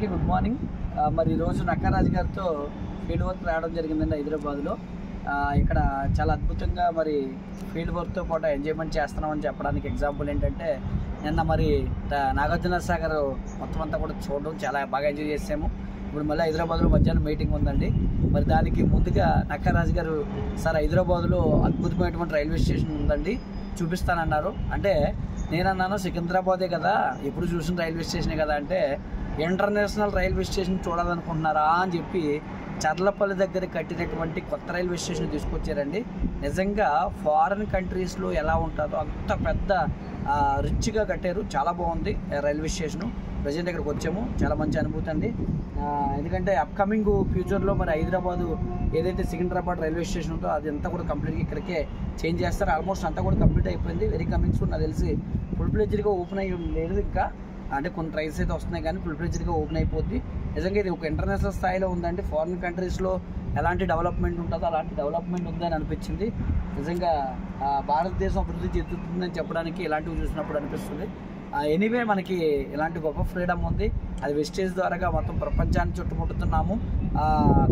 అందరికీ good morning. మరి ఈరోజు నక్కారాజు గారితో ఫీల్డ్ వర్క్ రావడం జరిగిందండి హైదరాబాద్లో. ఇక్కడ చాలా అద్భుతంగా మరి ఫీల్డ్ వర్క్తో పాటు ఎంజాయ్మెంట్ చేస్తున్నామని చెప్పడానికి ఎగ్జాంపుల్ ఏంటంటే, నిన్న మరి నాగార్జున సాగర్ మొత్తం అంతా కూడా చూడడం చాలా బాగా ఎంజాయ్ చేసాము. ఇప్పుడు మళ్ళీ హైదరాబాద్లో మధ్యాహ్నం మీటింగ్ ఉందండి. మరి దానికి ముందుగా నక్కారాజు గారు, సార్ హైదరాబాద్లో అద్భుతమైనటువంటి రైల్వే స్టేషన్ ఉందండి, చూపిస్తానన్నారు. అంటే నేనన్నాను సికింద్రాబాదే కదా, ఎప్పుడు చూసిన రైల్వే స్టేషనే కదా అంటే, ఇంటర్నేషనల్ రైల్వే స్టేషన్ చూడాలనుకుంటున్నారా అని చెప్పి చర్లపల్లి దగ్గర కట్టినటువంటి కొత్త రైల్వే స్టేషన్ తీసుకొచ్చారండి. నిజంగా ఫారిన్ కంట్రీస్లో ఎలా ఉంటుందో అంత పెద్ద రిచ్గా కట్టారు. చాలా బాగుంది రైల్వే స్టేషను. ప్రజెంట్ ఇక్కడికి వచ్చాము, చాలా మంచి అనుభూతి అండి. ఎందుకంటే అప్కమింగ్ ఫ్యూచర్లో మరి హైదరాబాదు ఏదైతే సికింద్రాబాద్ రైల్వే స్టేషన్ ఉందో అది అంతా కూడా కంప్లీట్గా ఇక్కడికే చేంజ్ చేస్తారు. ఆల్మోస్ట్ అంతా కూడా కంప్లీట్ అయిపోయింది. Very coming soon. నాకు తెలిసి ఫుల్ ఫ్లెడ్జ్డ్గా ఓపెన్ అయ్యి లేదు ఇంకా, అంటే కొన్ని ట్రైన్స్ అయితే వస్తున్నాయి కానీ ఫుల్ ఫ్లెడ్జ్డ్గా ఓపెన్ అయిపోద్ది. నిజంగా ఇది ఒక ఇంటర్నేషనల్ స్థాయిలో ఉందండి. ఫారిన్ కంట్రీస్లో ఎలాంటి డెవలప్మెంట్ ఉంటుందో అలాంటి డెవలప్మెంట్ ఉందని అనిపించింది. నిజంగా భారతదేశం అభివృద్ధి చెందుతుందని చెప్పడానికి ఇలాంటివి చూసినప్పుడు అనిపిస్తుంది. ఎనీవే మనకి ఇలాంటి గొప్ప ఫ్రీడమ్ ఉంది. అది వెస్టేజ్ ద్వారాగా మొత్తం ప్రపంచాన్ని చుట్టుముట్టుతున్నాము.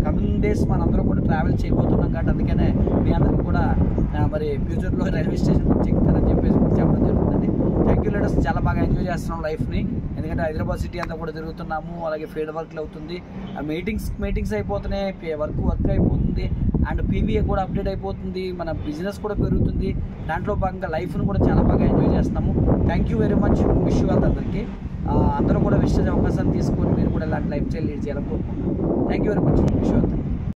కమింగ్ డేస్ మనందరం కూడా ట్రావెల్ చేయబోతున్నాం కాబట్టి అందుకనే మీ అందరికీ కూడా మరి ఫ్యూచర్లో రైల్వే స్టేషన్ గురించి ఎక్కుతారని చెప్పేసి చెప్పడం జరుగుతుంది. Thank you leaders. చాలా బాగా ఎంజాయ్ చేస్తున్నాం లైఫ్ని. ఎందుకంటే హైదరాబాద్ సిటీ అంతా కూడా తిరుగుతున్నాము. అలాగే ఫీల్డ్ వర్క్లు అవుతుంది, మీటింగ్స్ అయిపోతున్నాయి, వర్క్ అయిపోతుంది, అండ్ పీవీఏ కూడా అప్డేట్ అయిపోతుంది, మన బిజినెస్ కూడా పెరుగుతుంది. దాంట్లో భాగంగా లైఫ్ను కూడా చాలా బాగా ఎంజాయ్ చేస్తున్నాము. Thank you very much. Wish you all అందరికీ. అందరూ కూడా విష్ చేసే అవకాశాన్ని తీసుకొని మీరు కూడా ఇలాంటి లైఫ్ స్టైల్ లీడ్ చేయాలని కోరుకుంటున్నాను. Thank you very much. Wish you all.